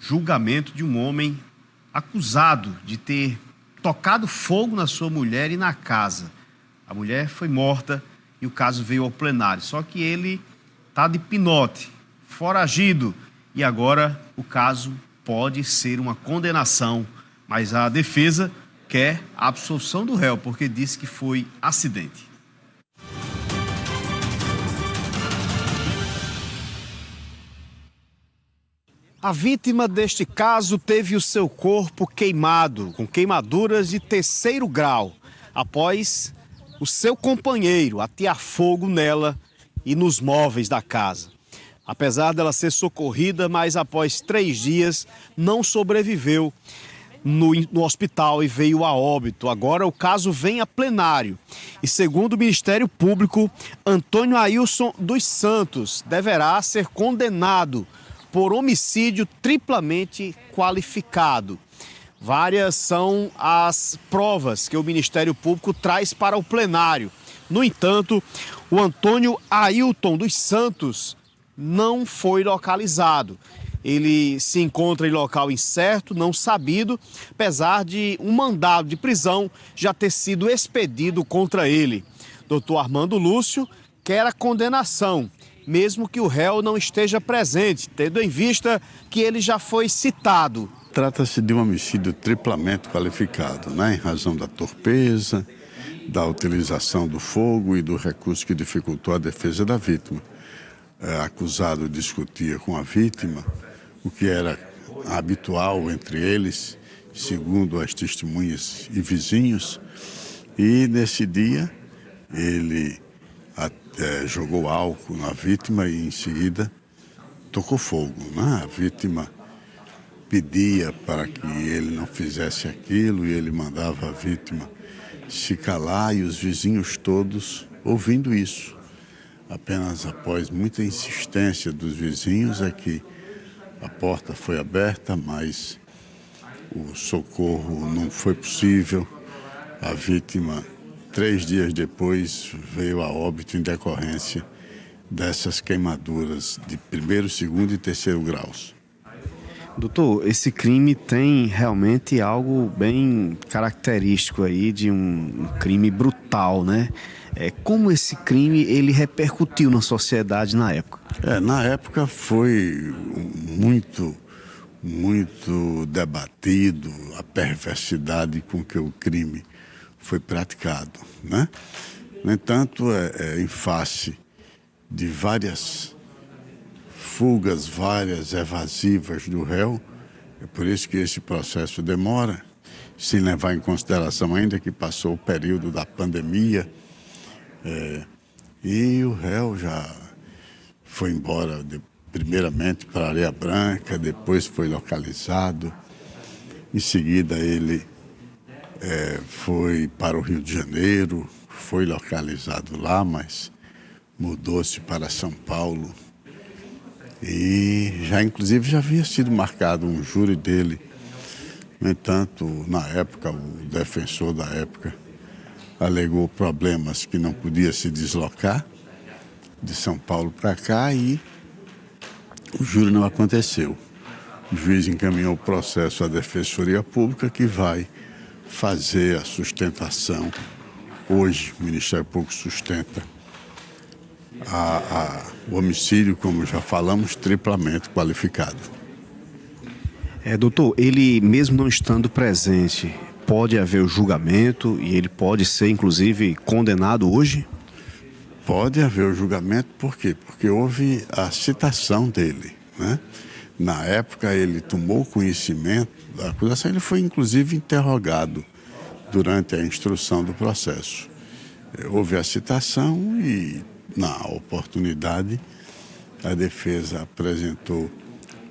julgamento de um homem acusado de ter tocado fogo na sua mulher e na casa. A mulher foi morta e o caso veio ao plenário. Só que ele está de pinote, foragido, e agora o caso pode ser uma condenação. Mas a defesa quer a absolução do réu, porque disse que foi acidente. A vítima deste caso teve o seu corpo queimado, com queimaduras de terceiro grau, após o seu companheiro atear fogo nela e nos móveis da casa. Apesar dela ser socorrida, mas após 3 dias não sobreviveu no hospital e veio a óbito. Agora o caso vem a plenário. E segundo o Ministério Público, Antônio Ailson dos Santos deverá ser condenado por homicídio triplamente qualificado. Várias são as provas que o Ministério Público traz para o plenário. No entanto, o Antônio Ailton dos Santos não foi localizado. Ele se encontra em local incerto, não sabido, apesar de um mandado de prisão já ter sido expedido contra ele. Dr. Armando Lúcio quer a condenação, mesmo que o réu não esteja presente, tendo em vista que ele já foi citado. Trata-se de um homicídio triplamente qualificado, em razão da torpeza, da utilização do fogo e do recurso que dificultou a defesa da vítima. Acusado discutia com a vítima o que era habitual entre eles, segundo as testemunhas e vizinhos, e nesse dia ele jogou álcool na vítima e em seguida tocou fogo. A vítima pedia para que ele não fizesse aquilo e ele mandava a vítima se calar, e os vizinhos todos ouvindo isso. Apenas após muita insistência dos vizinhos é que a porta foi aberta, mas o socorro não foi possível. A vítima, 3 dias depois, veio a óbito em decorrência dessas queimaduras de 1º, 2º e 3º graus. Doutor, esse crime tem realmente algo bem característico aí de um crime brutal, né? Como esse crime ele repercutiu na sociedade na época? Na época foi muito debatido a perversidade com que o crime foi praticado, né? No entanto, em face de várias fugas, várias evasivas do réu, é por isso que esse processo demora, sem levar em consideração ainda que passou o período da pandemia, e o réu já foi embora primeiramente para Areia Branca, depois foi localizado, em seguida ele foi para o Rio de Janeiro, foi localizado lá, mas mudou-se para São Paulo. E inclusive já havia sido marcado um júri dele. No entanto, na época, o defensor da época alegou problemas que não podia se deslocar de São Paulo para cá e o júri não aconteceu. O juiz encaminhou o processo à Defensoria Pública, que vai fazer a sustentação. Hoje, o Ministério Público sustenta o homicídio, como já falamos, triplamente qualificado. Doutor, ele mesmo não estando presente, pode haver o julgamento e ele pode ser, inclusive, condenado hoje? Pode haver o julgamento, por quê? Porque houve a citação dele, né? Na época ele tomou conhecimento da acusação, ele foi inclusive interrogado durante a instrução do processo. Houve a citação e, na oportunidade, a defesa apresentou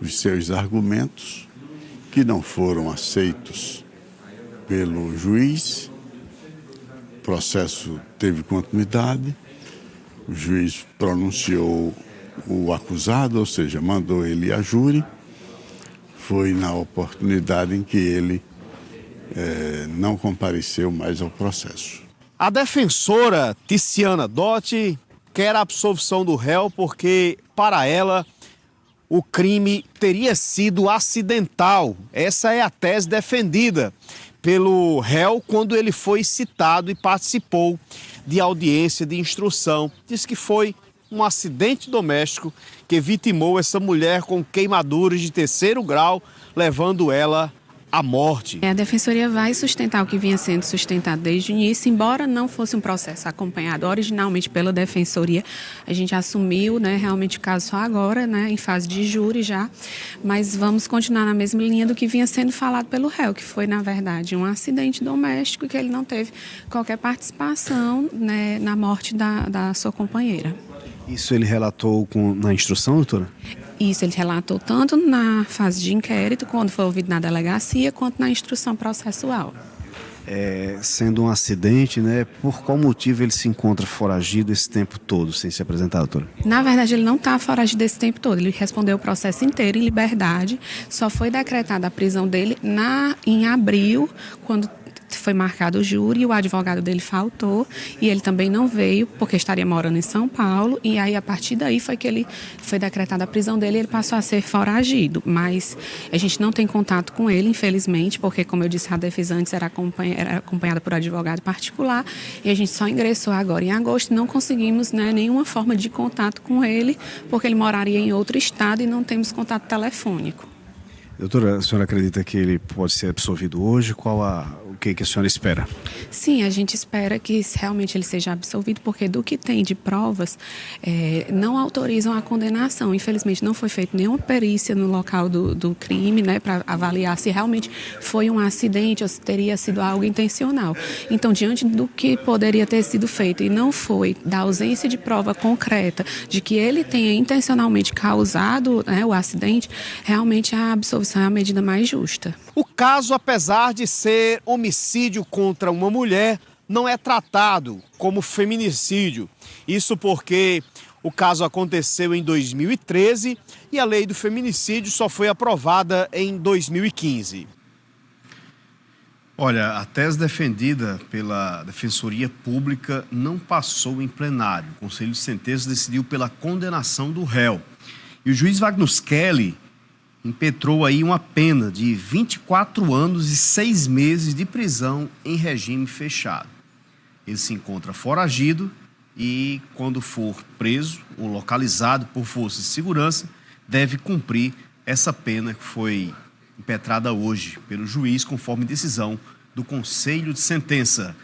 os seus argumentos, que não foram aceitos pelo juiz. O processo teve continuidade, o juiz pronunciou o acusado, ou seja, mandou ele a júri. Foi na oportunidade em que ele não compareceu mais ao processo. A defensora Ticiana Dotti quer a absolvição do réu porque, para ela, o crime teria sido acidental. Essa é a tese defendida pelo réu quando ele foi citado e participou de audiência de instrução. Diz que foi um acidente doméstico que vitimou essa mulher com queimaduras de terceiro grau, levando ela à morte. A Defensoria vai sustentar o que vinha sendo sustentado desde o início, embora não fosse um processo acompanhado originalmente pela Defensoria. A gente assumiu, realmente o caso só agora, em fase de júri já, mas vamos continuar na mesma linha do que vinha sendo falado pelo réu, que foi, na verdade, um acidente doméstico e que ele não teve qualquer participação, na morte da sua companheira. Isso ele relatou na instrução, doutora? Isso ele relatou tanto na fase de inquérito, quando foi ouvido na delegacia, quanto na instrução processual. Sendo um acidente, por qual motivo ele se encontra foragido esse tempo todo, sem se apresentar, doutora? Na verdade, ele não está foragido esse tempo todo. Ele respondeu o processo inteiro em liberdade. Só foi decretada a prisão dele em abril, quando foi marcado o júri, o advogado dele faltou e ele também não veio porque estaria morando em São Paulo, e aí a partir daí foi que ele foi decretada a prisão dele e ele passou a ser foragido, mas a gente não tem contato com ele, infelizmente, porque, como eu disse, a defesa antes era acompanhada por advogado particular e a gente só ingressou agora em agosto, não conseguimos nenhuma forma de contato com ele porque ele moraria em outro estado e não temos contato telefônico. Doutora, a senhora acredita que ele pode ser absolvido hoje? O que a senhora espera? Sim, a gente espera que realmente ele seja absolvido, porque do que tem de provas, não autorizam a condenação. Infelizmente, não foi feita nenhuma perícia no local do crime, para avaliar se realmente foi um acidente ou se teria sido algo intencional. Então, diante do que poderia ter sido feito e não foi, da ausência de prova concreta de que ele tenha intencionalmente causado o acidente, realmente a absolvição é a medida mais justa. O caso, apesar de ser homicídio contra uma mulher, não é tratado como feminicídio. Isso porque o caso aconteceu em 2013 e a lei do feminicídio só foi aprovada em 2015. Olha, a tese defendida pela Defensoria Pública não passou em plenário. O Conselho de Sentença decidiu pela condenação do réu. E o juiz Magnus Kelly impetrou aí uma pena de 24 anos e 6 meses de prisão em regime fechado. Ele se encontra foragido e, quando for preso ou localizado por forças de segurança, deve cumprir essa pena que foi impetrada hoje pelo juiz, conforme decisão do Conselho de Sentença.